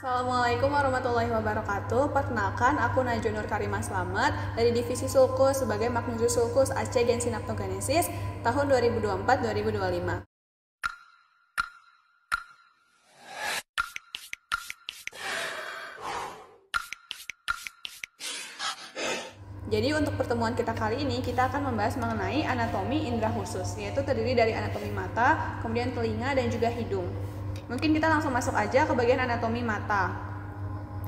Assalamualaikum warahmatullahi wabarakatuh. Perkenalkan, aku Najwa Nur Karimah Slamet dari Divisi Sulkus sebagai Magnesius Sulkus AC Gen Synaptogenesis tahun 2024-2025. Jadi untuk pertemuan kita kali ini, kita akan membahas mengenai anatomi indera khusus, yaitu terdiri dari anatomi mata, kemudian telinga, dan juga hidung. Mungkin kita langsung masuk aja ke bagian anatomi mata.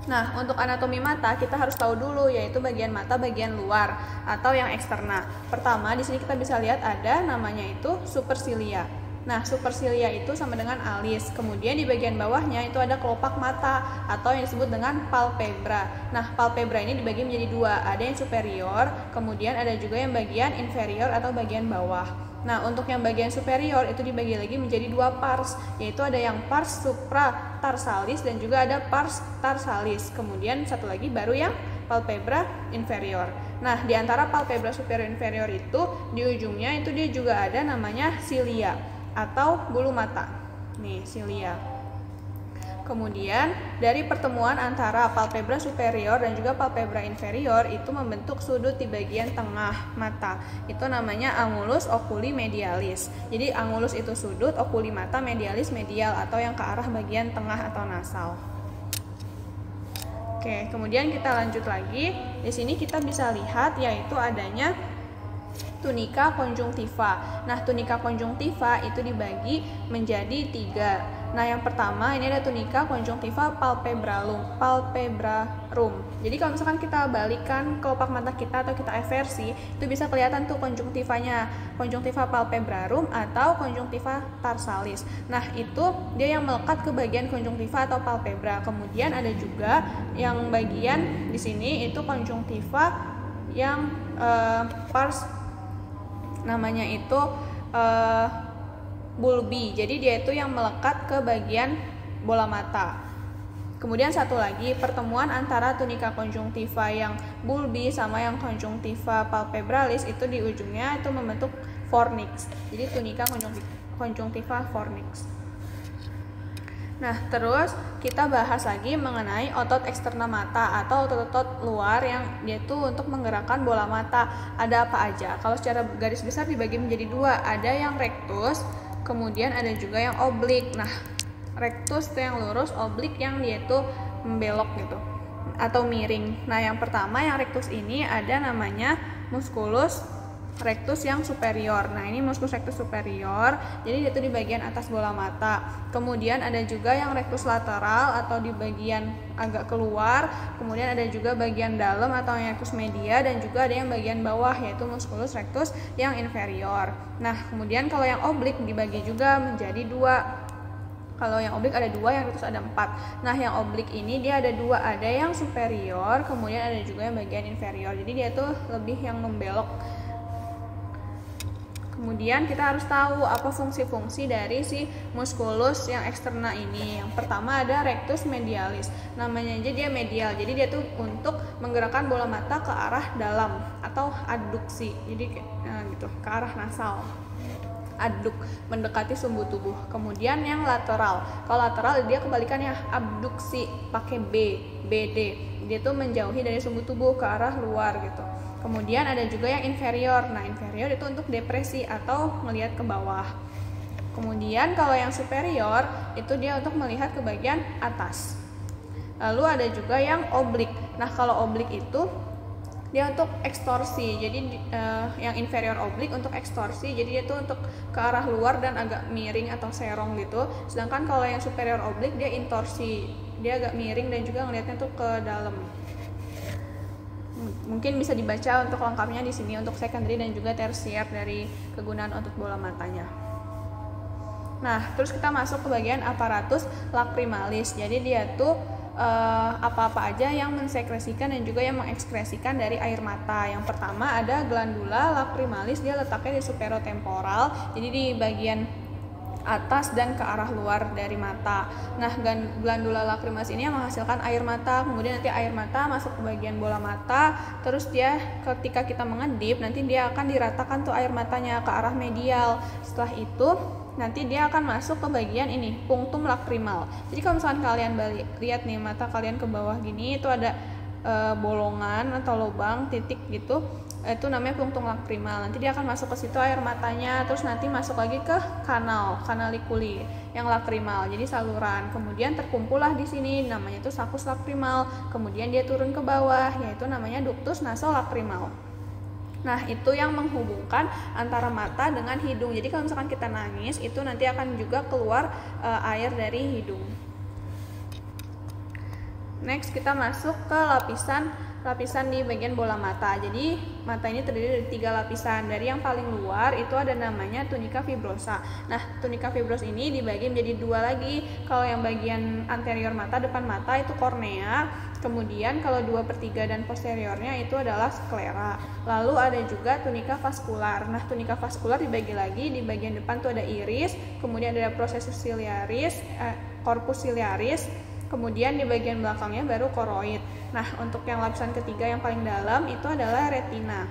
Nah, untuk anatomi mata kita harus tahu dulu, yaitu bagian mata bagian luar atau yang eksterna. Pertama, di sini kita bisa lihat ada namanya itu supersilia. Nah, supersilia itu sama dengan alis. Kemudian di bagian bawahnya itu ada kelopak mata atau yang disebut dengan palpebra. Nah, palpebra ini dibagi menjadi dua, ada yang superior, kemudian ada juga yang bagian inferior atau bagian bawah. Nah, untuk yang bagian superior itu dibagi lagi menjadi dua pars, yaitu ada yang pars supratarsalis dan juga ada pars tarsalis. Kemudian satu lagi baru yang palpebra inferior. Nah, di antara palpebra superior inferior itu di ujungnya itu dia juga ada namanya cilia atau bulu mata. Nih, cilia. Kemudian dari pertemuan antara palpebra superior dan juga palpebra inferior itu membentuk sudut di bagian tengah mata. Itu namanya angulus oculi medialis. Jadi angulus itu sudut, oculi mata, medialis medial atau yang ke arah bagian tengah atau nasal. Oke, kemudian kita lanjut lagi. Di sini kita bisa lihat yaitu adanya tunika konjungtiva. Nah, tunika konjungtiva itu dibagi menjadi tiga. Nah, yang pertama ini ada tunika konjungtiva palpebrarum. Jadi kalau misalkan kita balikan kelopak mata kita atau kita eversi, itu bisa kelihatan tuh konjungtivanya, konjungtiva palpebrarum atau konjungtiva tarsalis. Nah, itu dia yang melekat ke bagian konjungtiva atau palpebra. Kemudian ada juga yang bagian di sini itu konjungtiva yang pars namanya itu bulbi. Jadi dia itu yang melekat ke bagian bola mata. Kemudian satu lagi, pertemuan antara tunika konjungtiva yang bulbi sama yang konjungtiva palpebralis itu di ujungnya itu membentuk fornix. Jadi tunika konjungtiva fornix. Nah, terus kita bahas lagi mengenai otot eksterna mata atau otot-otot luar yang dia itu untuk menggerakkan bola mata. Ada apa aja? Kalau secara garis besar dibagi menjadi dua, ada yang rectus, kemudian ada juga yang oblik. Nah, rectus itu yang lurus, oblik yang dia itu membelok gitu atau miring. Nah, yang pertama yang rectus ini ada namanya musculus rectus yang superior. Nah, ini musculus rectus superior. Jadi itu di bagian atas bola mata. Kemudian ada juga yang rectus lateral atau di bagian agak keluar. Kemudian ada juga bagian dalam atau yang rectus media dan juga ada yang bagian bawah yaitu musculus rectus yang inferior. Nah, kemudian kalau yang oblik dibagi juga menjadi dua. Kalau yang oblik ada dua, yang rectus ada empat. Nah, yang oblik ini dia ada dua, ada yang superior, kemudian ada juga yang bagian inferior. Jadi dia tuh lebih yang membelok. Kemudian kita harus tahu apa fungsi-fungsi dari si musculus yang eksterna ini. Yang pertama ada rectus medialis. Namanya aja dia medial. Jadi dia tuh untuk menggerakkan bola mata ke arah dalam atau adduksi. Jadi gitu, ke arah nasal. Aduk, mendekati sumbu tubuh. Kemudian yang lateral. Kalau lateral dia kebalikannya abduksi, pakai BD. Dia tuh menjauhi dari sumbu tubuh ke arah luar gitu. Kemudian ada juga yang inferior. Nah, inferior itu untuk depresi atau melihat ke bawah. Kemudian kalau yang superior itu dia untuk melihat ke bagian atas. Lalu ada juga yang oblik. Nah, kalau oblik itu dia untuk ekstorsi. Jadi yang inferior oblik untuk ekstorsi. Jadi dia itu untuk ke arah luar dan agak miring atau serong gitu. Sedangkan kalau yang superior oblik dia intorsi. Dia agak miring dan juga ngelihatnya tuh ke dalam. Mungkin bisa dibaca untuk lengkapnya di sini untuk secondary dan juga tersier dari kegunaan otot bola matanya. Nah, terus kita masuk ke bagian aparatus lacrimalis. Jadi dia tuh apa-apa aja yang mensekresikan dan juga yang mengekskresikan dari air mata. Yang pertama ada glandula lacrimalis, dia letaknya di superotemporal. Jadi di bagian atas dan ke arah luar dari mata. Nah, glandula lacrimas ini yang menghasilkan air mata. Kemudian nanti air mata masuk ke bagian bola mata, terus dia ketika kita mengedip nanti dia akan diratakan tuh air matanya ke arah medial. Setelah itu nanti dia akan masuk ke bagian ini, punctum lacrimal. Jadi kalau misalkan kalian lihat nih mata kalian ke bawah gini, itu ada bolongan atau lubang titik gitu, itu namanya punctum lacrimal. Nanti dia akan masuk ke situ air matanya, terus nanti masuk lagi ke kanal likuli yang lacrimal, jadi saluran. Kemudian terkumpullah di sini, namanya itu sakus lacrimal. Kemudian dia turun ke bawah, yaitu namanya ductus nasolacrimal. Nah, itu yang menghubungkan antara mata dengan hidung. Jadi kalau misalkan kita nangis, itu nanti akan juga keluar air dari hidung. Next, kita masuk ke lapisan di bagian bola mata. Jadi mata ini terdiri dari 3 lapisan. Dari yang paling luar itu ada namanya tunica fibrosa. Nah, tunica fibrosa ini dibagi menjadi 2 lagi. Kalau yang bagian anterior mata, depan mata itu kornea. Kemudian kalau 2/3 dan posteriornya itu adalah sklera. Lalu ada juga tunica vaskular. Nah, tunica vaskular dibagi lagi, di bagian depan tuh ada iris, kemudian ada processus ciliaris, corpus ciliaris. Kemudian di bagian belakangnya baru koroid. Nah, untuk yang lapisan ketiga yang paling dalam itu adalah retina.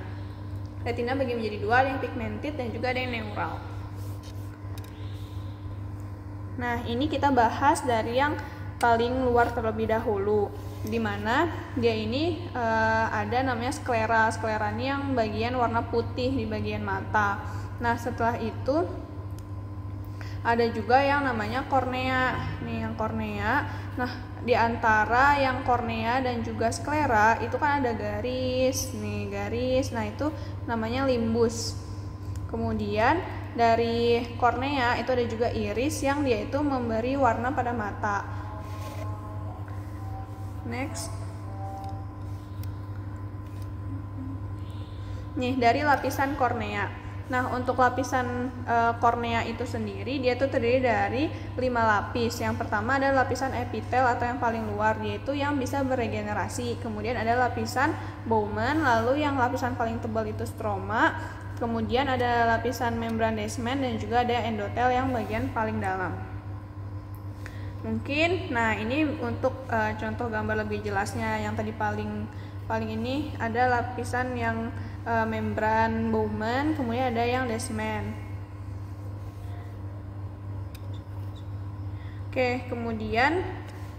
Retina bagi menjadi 2, ada yang pigmented dan juga ada yang neural. Nah, ini kita bahas dari yang paling luar terlebih dahulu, di mana dia ini ada namanya sklera. Sklera ini yang bagian warna putih di bagian mata. Nah, setelah itu ada juga yang namanya kornea. Nih yang kornea. Nah, di antara yang kornea dan juga sklera itu kan ada garis. Nih, garis. Nah, itu namanya limbus. Kemudian dari kornea itu ada juga iris yang dia itu memberi warna pada mata. Next. Nih, dari lapisan kornea. Nah, untuk lapisan kornea itu sendiri dia tuh terdiri dari 5 lapis. Yang pertama adalah lapisan epitel atau yang paling luar, yaitu yang bisa beregenerasi. Kemudian ada lapisan Bowman, lalu yang lapisan paling tebal itu stroma. Kemudian ada lapisan membran Descemet dan juga ada endotel yang bagian paling dalam. Mungkin, nah ini untuk contoh gambar lebih jelasnya. Yang tadi paling ini ada lapisan yang membran Bowman, kemudian ada yang Descemet. Oke, kemudian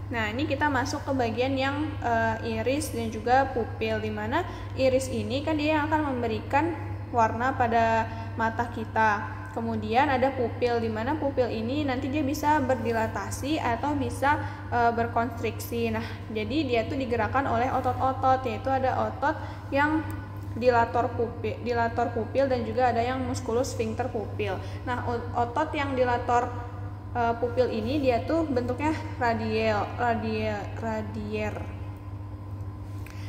nah ini kita masuk ke bagian yang iris dan juga pupil, dimana iris ini kan dia yang akan memberikan warna pada mata kita. Kemudian ada pupil, dimana pupil ini nanti dia bisa berdilatasi atau bisa berkonstriksi. Nah, jadi dia tuh digerakkan oleh otot-otot, yaitu ada otot yang dilator pupil dan juga ada yang musculus sphincter pupil. Nah, otot yang dilator pupil ini dia tuh bentuknya radier.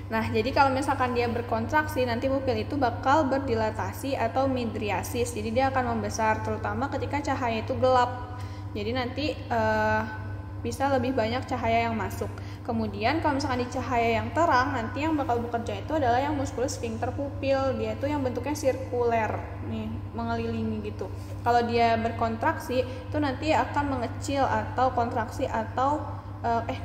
Nah, jadi kalau misalkan dia berkontraksi, nanti pupil itu bakal berdilatasi atau midriasis. Jadi dia akan membesar, terutama ketika cahaya itu gelap. Jadi nanti bisa lebih banyak cahaya yang masuk. Kemudian kalau misalkan di cahaya yang terang, nanti yang bakal bekerja itu adalah yang musculus sphincter pupil. Dia itu yang bentuknya sirkuler, nih, mengelilingi gitu. Kalau dia berkontraksi, itu nanti akan mengecil atau kontraksi atau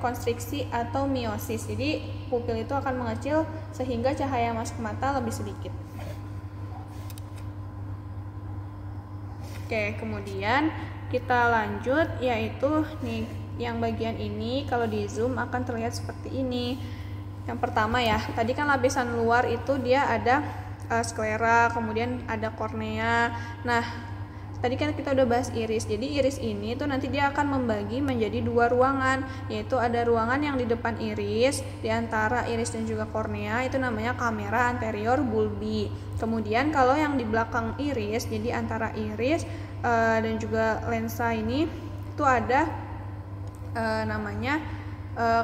konstriksi atau miosis. Jadi pupil itu akan mengecil sehingga cahaya masuk mata lebih sedikit. Oke, kemudian kita lanjut, yaitu nih yang bagian ini kalau di zoom akan terlihat seperti ini. Yang pertama ya, tadi kan lapisan luar itu dia ada sklera, kemudian ada kornea. Nah, tadi kan kita udah bahas iris. Jadi iris ini tuh nanti dia akan membagi menjadi 2 ruangan, yaitu ada ruangan yang di depan iris, di antara iris dan juga kornea itu namanya kamera anterior bulbi. Kemudian kalau yang di belakang iris, jadi antara iris dan juga lensa ini itu ada namanya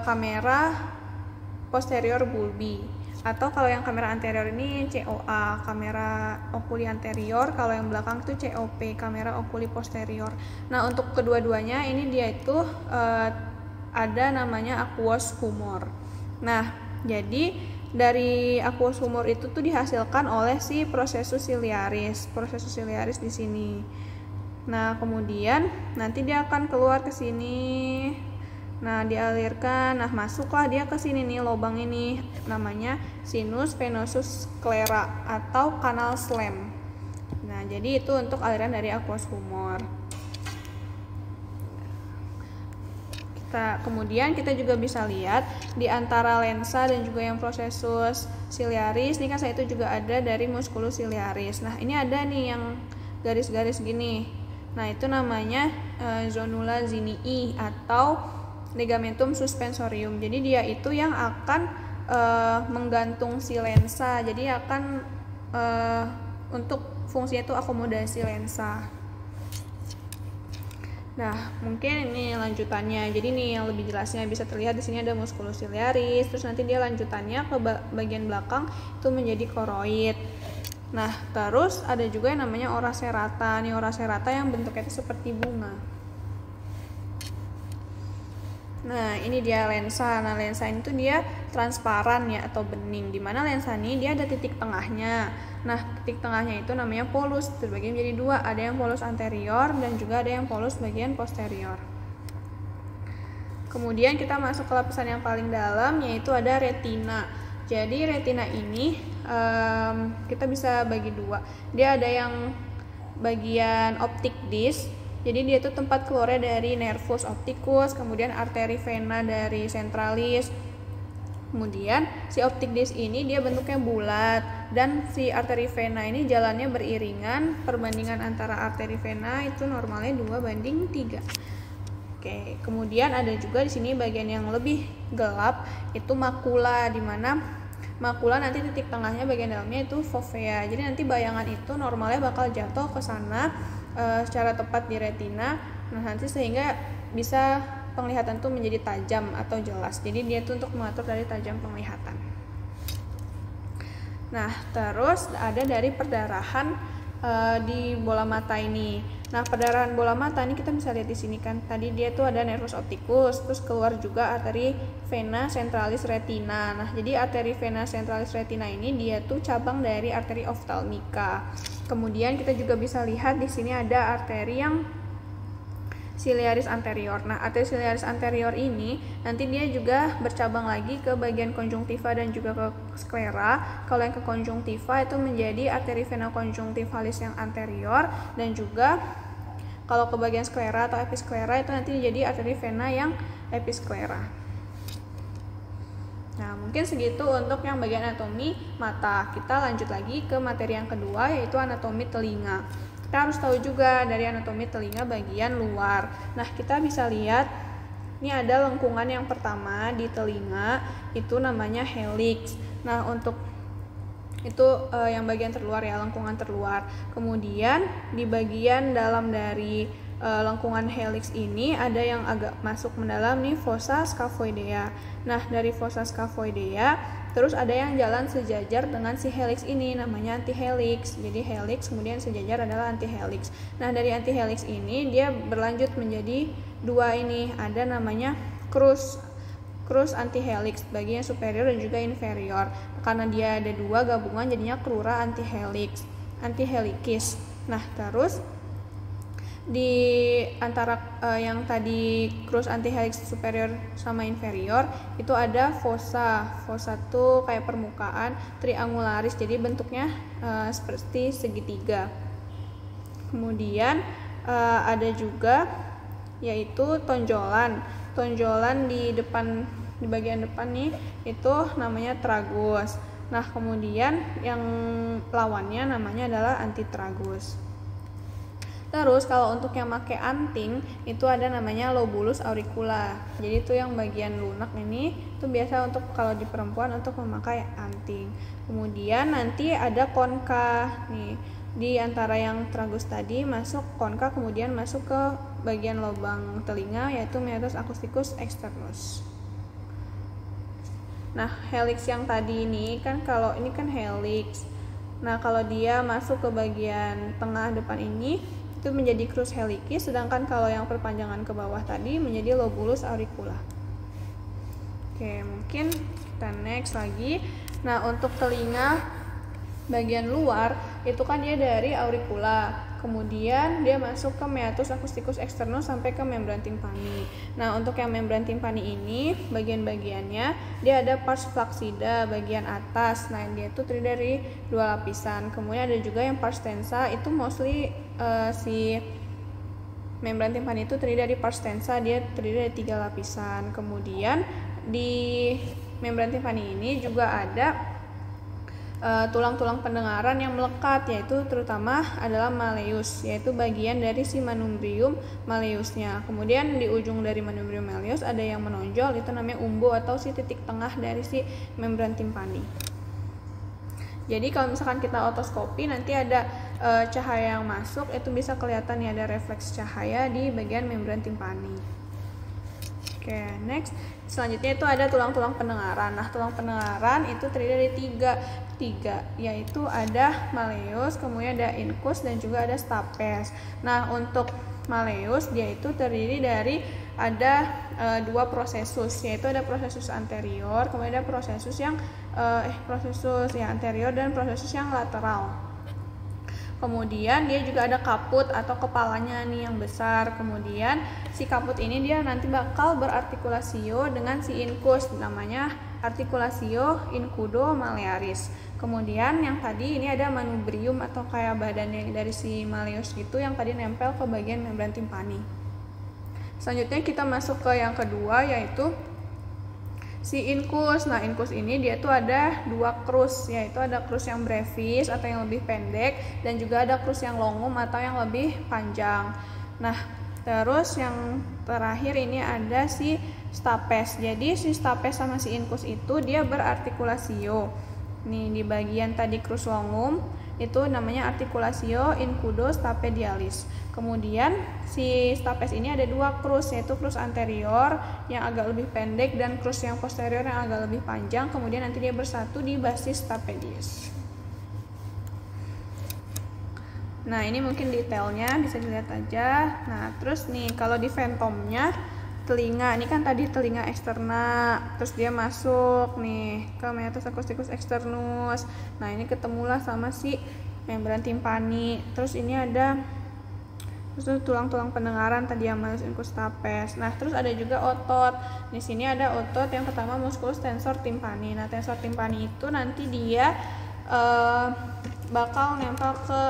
kamera posterior bulbi. Atau kalau yang kamera anterior ini COA, kamera okuli anterior. Kalau yang belakang itu COP, kamera okuli posterior. Nah, untuk kedua-duanya ini dia itu ada namanya aqueous humor. Nah, jadi dari aqueous humor itu tuh dihasilkan oleh si processus ciliaris. Processus ciliaris di sini. Nah, kemudian nanti dia akan keluar ke sini. Nah, dialirkan. Nah, masuklah dia ke sini nih, lubang ini namanya sinus venosus sclera atau kanal Schlemm. Nah, jadi itu untuk aliran dari aqueous humor. Kemudian kita juga bisa lihat di antara lensa dan juga yang processus ciliaris, ini kan saya itu juga ada dari musculus ciliaris. Nah, ini ada nih yang garis-garis gini. Nah, itu namanya zonula zinii atau ligamentum suspensorium. Jadi dia itu yang akan menggantung si lensa. Jadi akan untuk fungsinya itu akomodasi lensa. Nah, mungkin ini lanjutannya. Jadi nih yang lebih jelasnya bisa terlihat di sini ada musculus ciliaris, terus nanti dia lanjutannya ke bagian belakang itu menjadi koroid. Nah, terus ada juga yang namanya ora serrata. Nih ora serrata yang bentuknya itu seperti bunga. Nah, ini dia lensa. Nah, lensa ini tuh dia transparan ya atau bening. Dimana lensa ini dia ada titik tengahnya. Nah, titik tengahnya itu namanya polus. Terbagi menjadi dua. Ada yang polus anterior dan juga ada yang polus bagian posterior. Kemudian kita masuk ke lapisan yang paling dalam, yaitu ada retina. Jadi retina ini kita bisa bagi dua. Dia ada yang bagian optic disc. Jadi dia itu tempat keluarnya dari nervus opticus, kemudian arteri vena dari centralis. Kemudian si optic disc ini dia bentuknya bulat dan si arteri vena ini jalannya beriringan. Perbandingan antara arteri vena itu normalnya 2:3. Oke, kemudian ada juga di sini bagian yang lebih gelap itu makula, di mana makula nanti titik tengahnya bagian dalamnya itu fovea. Jadi nanti bayangan itu normalnya bakal jatuh ke sana secara tepat di retina. Nah, nanti sehingga bisa penglihatan tuh menjadi tajam atau jelas. Jadi dia tuh untuk mengatur dari tajam penglihatan. Nah, terus ada dari perdarahan di bola mata ini. Nah, perdarahan bola mata ini kita bisa lihat di sini kan. Tadi dia tuh ada nervus opticus, terus keluar juga arteri vena centralis retina. Nah, jadi arteri vena centralis retina ini dia tuh cabang dari arteri ophthalmica. Kemudian kita juga bisa lihat di sini ada arteri yang ciliaris anterior. Nah, arteri ciliaris anterior ini nanti dia juga bercabang lagi ke bagian konjungtiva dan juga ke sklera. Kalau yang ke konjungtiva itu menjadi arteri vena konjungtivalis yang anterior, dan juga kalau ke bagian sklera atau episklera itu nanti jadi arteri vena yang episklera. Nah, mungkin segitu untuk yang bagian anatomi mata. Kita lanjut lagi ke materi yang kedua, yaitu anatomi telinga. Kita harus tahu juga dari anatomi telinga bagian luar. Nah, kita bisa lihat ini ada lengkungan yang pertama di telinga, itu namanya helix. Nah, untuk itu yang bagian terluar ya, lengkungan terluar. Kemudian di bagian dalam dari lengkungan helix ini ada yang agak masuk mendalam nih, fossa scaphoidea. Nah, dari fossa scaphoidea terus ada yang jalan sejajar dengan si helix ini, namanya antihelix. Jadi helix kemudian sejajar adalah antihelix. Nah, dari antihelix ini dia berlanjut menjadi dua ini, ada namanya crus antihelix, bagian superior dan juga inferior. Karena dia ada dua gabungan jadinya crura antihelicis. Nah, terus di antara yang tadi crus antihelix superior sama inferior itu ada fossa tuh kayak permukaan triangularis, jadi bentuknya seperti segitiga. Kemudian ada juga yaitu tonjolan di depan, di bagian depan nih itu namanya tragus. Nah, kemudian yang lawannya namanya adalah antitragus. Terus kalau untuk yang pakai anting itu ada namanya lobulus auricula. Jadi itu yang bagian lunak ini itu biasa untuk kalau di perempuan untuk memakai anting. Kemudian nanti ada konka nih, di antara yang tragus tadi masuk konka, kemudian masuk ke bagian lubang telinga yaitu meatus acousticus externus. Nah, helix yang tadi ini kan, kalau ini kan helix. Nah, kalau dia masuk ke bagian tengah depan ini itu menjadi crus helicis, sedangkan kalau yang perpanjangan ke bawah tadi menjadi lobulus auricula. Oke, mungkin kita next lagi. Nah, untuk telinga bagian luar itu kan dia dari auricula. kemudian dia masuk ke meatus acusticus externus sampai ke membran timpani. Nah, untuk yang membran timpani ini bagian-bagiannya dia ada pars flaccida bagian atas. Nah, dia itu terdiri dari 2 lapisan. Kemudian ada juga yang pars tensa, itu mostly si membran timpani itu terdiri dari pars tensa, dia terdiri dari 3 lapisan. Kemudian di membran timpani ini juga ada tulang-tulang pendengaran yang melekat, yaitu terutama adalah malleus, yaitu bagian dari si manubrium malleusnya. Kemudian di ujung dari manubrium malleus ada yang menonjol, itu namanya umbo atau si titik tengah dari si membran timpani. Jadi kalau misalkan kita otoskopi nanti ada cahaya yang masuk, itu bisa kelihatan nih ada refleks cahaya di bagian membran timpani. Oke, next. Selanjutnya itu ada tulang-tulang pendengaran. Nah, tulang pendengaran itu terdiri dari tiga, yaitu ada malleus, kemudian ada incus, dan juga ada stapes. Nah, untuk malleus dia itu terdiri dari ada 2 prosesus, yaitu ada prosesus anterior, kemudian ada prosesus yang anterior dan prosesus yang lateral. Kemudian dia juga ada kaput atau kepalanya nih yang besar. Kemudian si kaput ini dia nanti bakal berartikulasio dengan si incus, namanya artikulasio incudo-mallearis. Kemudian yang tadi ini ada manubrium atau kayak badannya dari si malleus gitu yang tadi nempel ke bagian membran timpani. Selanjutnya kita masuk ke yang kedua, yaitu si incus. Nah, incus ini dia tuh ada 2 krus, yaitu ada krus yang brevis atau yang lebih pendek, dan juga ada krus yang longum atau yang lebih panjang. Nah, terus yang terakhir ini ada si stapes. Jadi si stapes sama si incus itu dia berartikulasio. Nih di bagian tadi krus longum itu namanya artikulasio incudo-stapedialis. Kemudian si stapes ini ada 2 krus, yaitu krus anterior yang agak lebih pendek dan krus yang posterior yang agak lebih panjang. Kemudian nanti dia bersatu di basis stapedius. Nah, ini mungkin detailnya bisa dilihat aja. Nah, terus nih kalau di ventomnya telinga, ini kan tadi telinga eksterna, terus dia masuk nih ke meatus acusticus externus. Nah, ini ketemulah sama si membran timpani. Terus ini ada tulang-tulang pendengaran tadi yang malleus, incus, stapes. Nah, terus ada juga otot. Di sini ada otot yang pertama musculus tensor timpani. Nah, tensor timpani itu nanti dia bakal nempel ke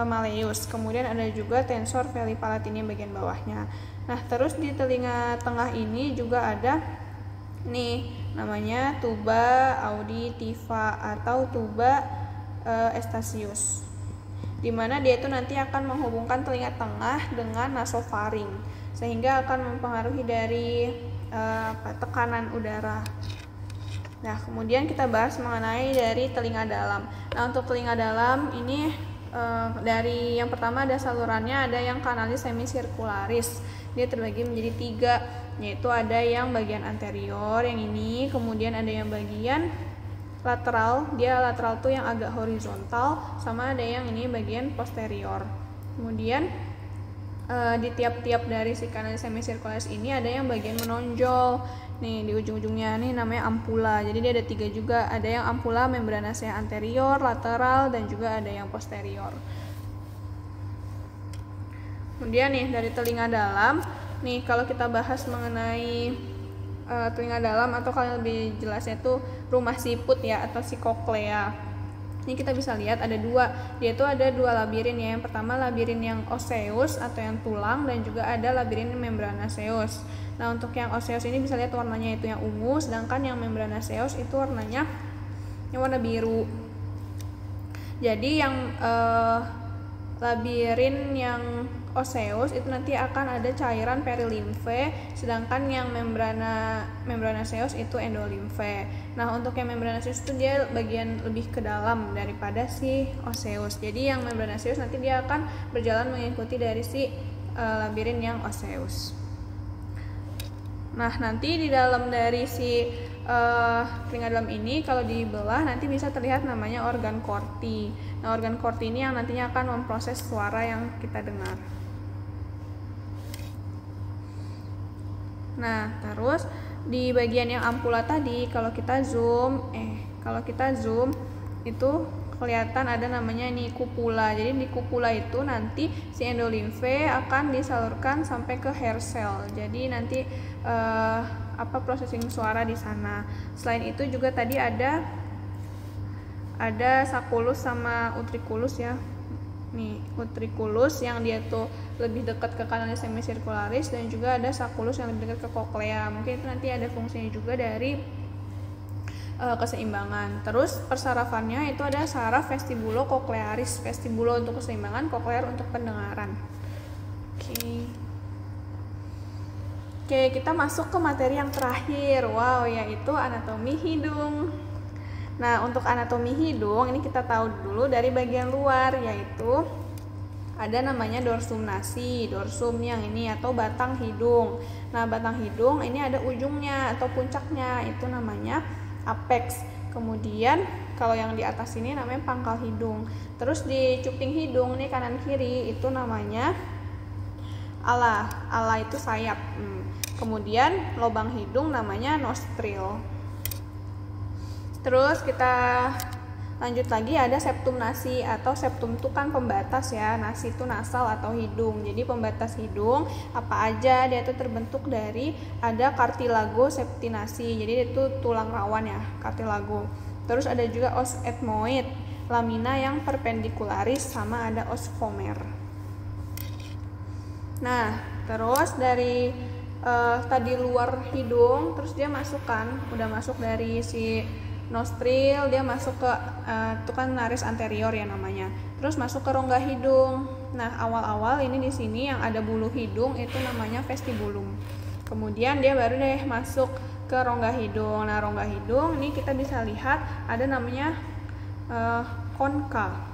malleus. Kemudian ada juga tensor veli palatini bagian bawahnya. Nah, terus di telinga tengah ini juga ada nih namanya tuba auditiva atau tuba Eustachius, dimana dia itu nanti akan menghubungkan telinga tengah dengan nasofaring, sehingga akan mempengaruhi dari tekanan udara. Nah, kemudian kita bahas mengenai dari telinga dalam. Nah, untuk telinga dalam ini dari yang pertama ada salurannya, ada yang kanalis semisirkularis. Dia terbagi menjadi 3, yaitu ada yang bagian anterior yang ini, kemudian ada yang bagian lateral, dia lateral tuh yang agak horizontal, sama ada yang ini bagian posterior. Kemudian di tiap-tiap dari si kanalis semisirkularis ini ada yang bagian menonjol. Nih di ujung-ujungnya nih namanya ampula. Jadi dia ada 3 juga, ada yang ampula membranacea anterior, lateral, dan juga ada yang posterior. Kemudian nih dari telinga dalam, nih kalau kita bahas mengenai telinga dalam atau kalau lebih jelasnya itu rumah siput ya atau si koklea. Ini kita bisa lihat ada 2, dia itu ada 2 labirin ya. Yang pertama labirin yang osseus atau yang tulang, dan juga ada labirin membranaceus. Nah, untuk yang osseus ini bisa lihat warnanya itu yang ungu, sedangkan yang membranaceus itu warnanya yang warna biru. Jadi yang labirin yang osseus itu nanti akan ada cairan perilimfe, sedangkan yang membranaceus itu endolimfe. Nah, untuk yang membranaceus itu dia bagian lebih ke dalam daripada si osseus. Jadi yang membranaceus nanti dia akan berjalan mengikuti dari si labirin yang osseus. Nah, nanti di dalam dari si telinga dalam ini kalau dibelah nanti bisa terlihat namanya organ korti. Nah, organ korti ini yang nantinya akan memproses suara yang kita dengar. Nah, terus di bagian yang ampula tadi kalau kita zoom itu kelihatan ada namanya nih kupula. Jadi di kupula itu nanti si endolimfe akan disalurkan sampai ke hair cell. Jadi nanti processing suara di sana. Selain itu juga tadi ada sacculus sama utriculus ya. Nih, utriculus yang dia tuh lebih dekat ke kanalis semicircularis, dan juga ada sacculus yang lebih dekat ke cochlea. Mungkin itu nanti ada fungsinya juga dari keseimbangan. Terus persarafannya itu ada saraf vestibulo-cochlearis. Vestibulo untuk keseimbangan, cochlear untuk pendengaran. Oke, kita masuk ke materi yang terakhir. Wow, yaitu anatomi hidung. Nah, untuk anatomi hidung ini kita tahu dulu dari bagian luar, yaitu ada namanya dorsum nasi, dorsum yang ini atau batang hidung. Nah, batang hidung ini ada ujungnya atau puncaknya, itu namanya apex. Kemudian kalau yang di atas ini namanya pangkal hidung. Terus di cuping hidung nih kanan kiri itu namanya ala. Ala itu sayap. Kemudian lubang hidung namanya nostril. Terus kita lanjut lagi, ada septum nasi atau septum itu kan pembatas ya. Nasi itu nasal atau hidung. Jadi pembatas hidung apa aja dia itu terbentuk dari ada cartilago septinasi. Jadi itu tulang rawan ya, cartilago. Terus ada juga os ethmoid, lamina yang perpendikularis, sama ada os vomer. Nah, terus dari tadi luar hidung, terus dia udah masuk dari si nostril, dia masuk ke itu kan nares anterior ya namanya. Terus masuk ke rongga hidung. Nah, awal-awal ini di sini yang ada bulu hidung itu namanya vestibulum. Kemudian dia baru deh masuk ke rongga hidung. Nah, rongga hidung ini kita bisa lihat ada namanya konka.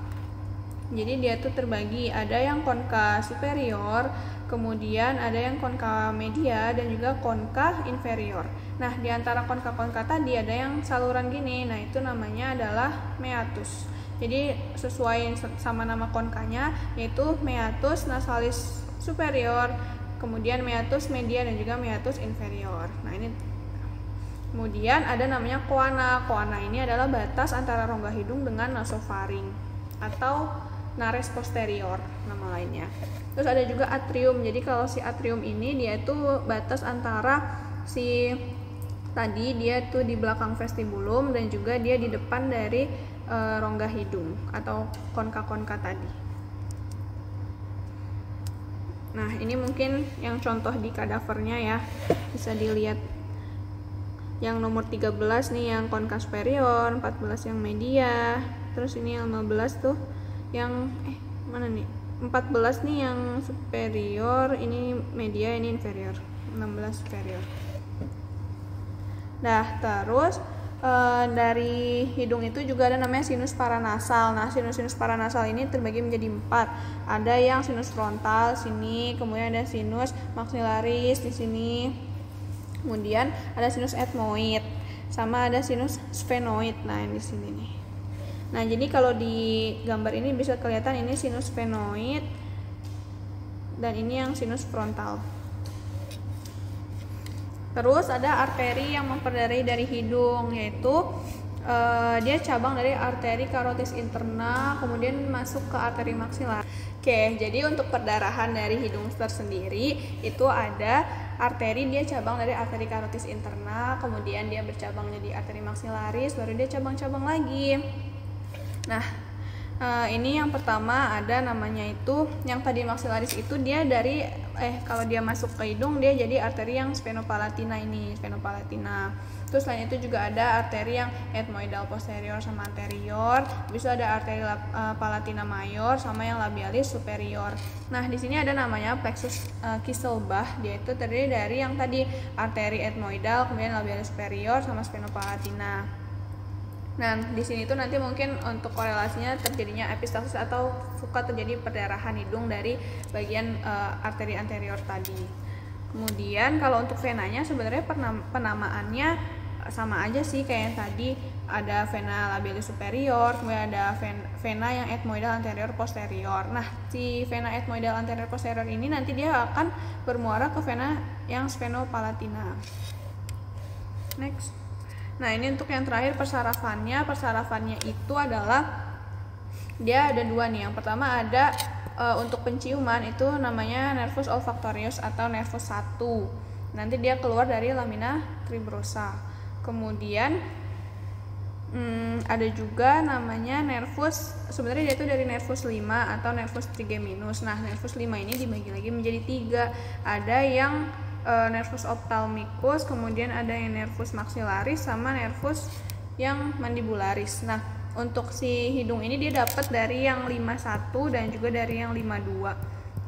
Jadi dia tuh terbagi, ada yang konka superior, kemudian ada yang konka media, dan juga konka inferior. Nah, di antara konka-konka tadi ada yang saluran gini. Nah, itu namanya adalah meatus. Jadi sesuai sama nama konkanya, yaitu meatus nasalis superior, kemudian meatus media, dan juga meatus inferior. Nah, ini kemudian ada namanya koana. Koana ini adalah batas antara rongga hidung dengan nasofaring atau nares posterior nama lainnya. Terus ada juga atrium. Jadi kalau si atrium ini dia itu batas antara si tadi dia tuh di belakang vestibulum dan juga dia di depan dari rongga hidung atau konka-konka tadi. Nah, ini mungkin yang contoh di kadavernya ya. Bisa dilihat yang nomor 13 nih yang konka superior, 14 yang media. Terus ini yang 15 tuh yang mana nih? 14 nih yang superior, ini media, ini inferior. 16 superior. Nah, terus dari hidung itu juga ada namanya sinus paranasal. Nah, sinus paranasal ini terbagi menjadi 4. Ada yang sinus frontal sini, kemudian ada sinus maxillaris di sini. Kemudian ada sinus ethmoid, sama ada sinus sphenoid. Nah, di sini nih. Nah, jadi kalau di gambar ini bisa kelihatan ini sinus sphenoid dan ini yang sinus frontal. Terus ada arteri yang memperdarai dari hidung, yaitu dia cabang dari arteri karotis interna, kemudian masuk ke arteri maksilar. Oke, jadi untuk perdarahan dari hidung tersendiri itu ada arteri, dia cabang dari arteri karotis interna, kemudian dia bercabang jadi arteri maksilaris, baru dia cabang-cabang lagi. Nah, ini yang pertama ada namanya itu yang tadi maksilaris itu dia dari kalau dia masuk ke hidung dia jadi arteri yang sphenopalatina ini, sphenopalatina. Terus selain itu juga ada arteri yang ethmoidal posterior sama anterior, bisa ada arteri palatina mayor sama yang labialis superior. Nah, di sini ada namanya plexus Kisselbach, dia itu terdiri dari yang tadi arteri ethmoidal, kemudian labialis superior sama sphenopalatina. Nah, di sini tuh nanti mungkin untuk korelasinya terjadinya epistaxis atau suka terjadi perdarahan hidung dari bagian arteri anterior tadi. Kemudian kalau untuk venanya sebenarnya penamaannya sama aja sih kayak yang tadi, ada vena labialis superior, kemudian ada vena yang ethmoidal anterior posterior. Nah, si vena ethmoidal anterior posterior ini nanti dia akan bermuara ke vena yang sphenopalatina. Next. Nah, ini untuk yang terakhir persarafannya. Persarafannya itu adalah dia ada dua nih. Yang pertama ada untuk penciuman itu namanya nervus olfactorius atau nervus 1. Nanti dia keluar dari lamina tuberosa. Kemudian ada juga namanya nervus, sebenarnya dia itu dari nervus 5 atau nervus trigeminus. Nah, nervus 5 ini dibagi lagi menjadi 3. Ada yang nervus ophthalmicus, kemudian ada yang nervus maxillaris, sama nervus yang mandibularis. Nah, untuk si hidung ini dia dapat dari yang 51 dan juga dari yang 52.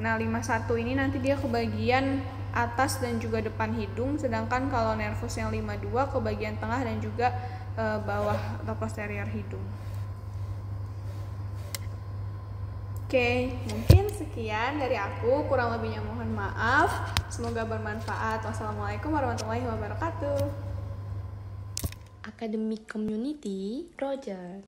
Nah, 51 ini nanti dia ke bagian atas dan juga depan hidung, sedangkan kalau nervus yang 52 ke bagian tengah dan juga bawah atau posterior hidung. Oke, mungkin sekian dari aku, kurang lebihnya mohon maaf. Semoga bermanfaat. Wassalamualaikum warahmatullahi wabarakatuh. Academic Community Project.